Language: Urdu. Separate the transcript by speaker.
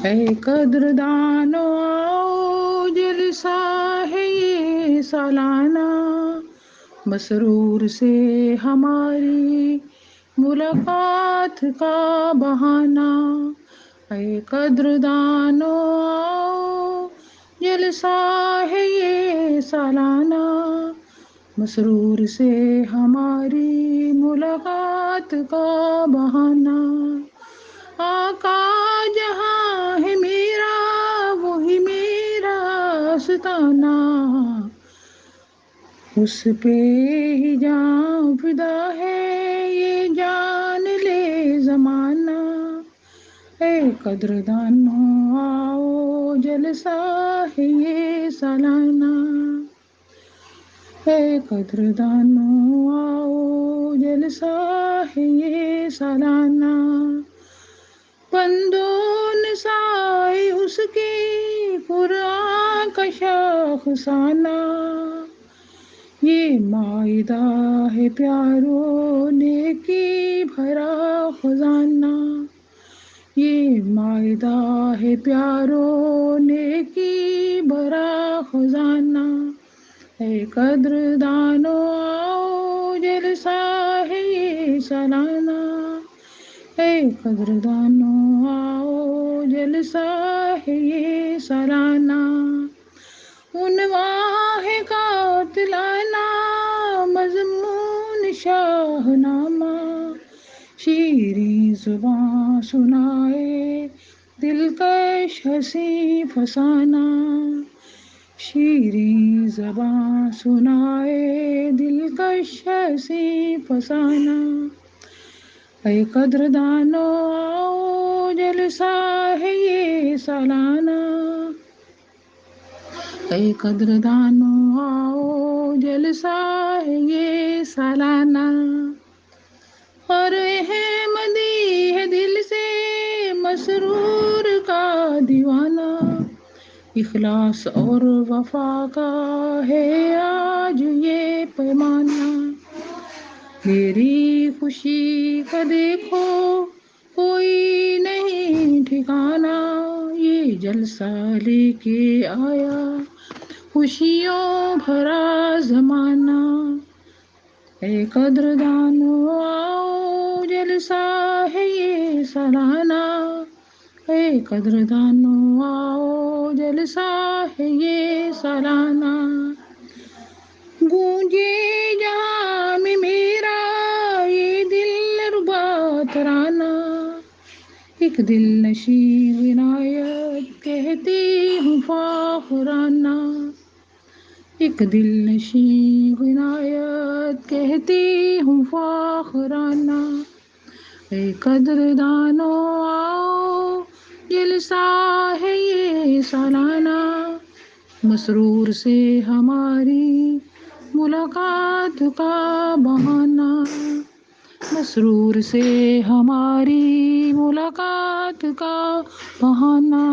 Speaker 1: اے قدردانو آؤ جلسہ ہے یہ سالانہ، مسرور سے ہماری ملاقات کا بہانہ۔ اے قدردانو آؤ جلسہ ہے یہ سالانہ، مسرور سے ہماری ملاقات کا بہانہ۔ آقا جہاں ہے میرا وہی میرا آستانہ، اس پہ ہی جاں فدا ہے یہ جان لے زمانہ۔ اے قدردانو آؤ جلسہ ہے یہ سالانہ، اے قدردانو آؤ جلسہ ہے یہ سالانہ۔ بندوں نسائے اس کی قرآن کا شاخسانہ، یہ مائدہ ہے پیارو نیکی بھرا خزانہ، یہ مائدہ ہے پیارو نیکی بھرا خزانہ۔ اے قدردانو آؤ جلسہ ہے یہ سالانہ، اے قدردانو آؤ جلسہ ہے یہ سالانہ۔ عنواں ہے قاتلانہ مضمون شاہ نامہ، شیریں زباں سنائے دلکش ہنسی فسانہ، شیریں زباں سنائے دلکش ہنسی فسانہ۔ اے قدردانو آؤ جلسہ ہے یہ سالانہ، اے قدردانو آؤ جلسہ ہے یہ سالانہ۔ اور احمدی ہے دل سے مسرور کا دیوانہ، اخلاص اور وفا کا ہے آج یہ پیمانہ۔ میری خوشی کا دیکھو کوئی نہیں ٹھکانہ، یہ جلسہ لے کے آیا خوشیوں بھرا زمانہ۔ اے قدردانو آؤ جلسہ ہے یہ سالانہ، اے قدردانو آؤ جلسہ ہے یہ سالانہ۔ گونجے جہاں میں میرا یہ دل ربا ترانہ، ایک دل نشیں عنایت کہتی ہوں فاخرانہ، ایک دل نشیں عنایت کہتی ہوں فاخرانہ۔ اے قدردانو آؤ جلسہ ہے یہ سالانہ، مسرور سے ہماری ملاقات کا بہانہ، مسرور سے ہماری ملاقات کا بہانہ۔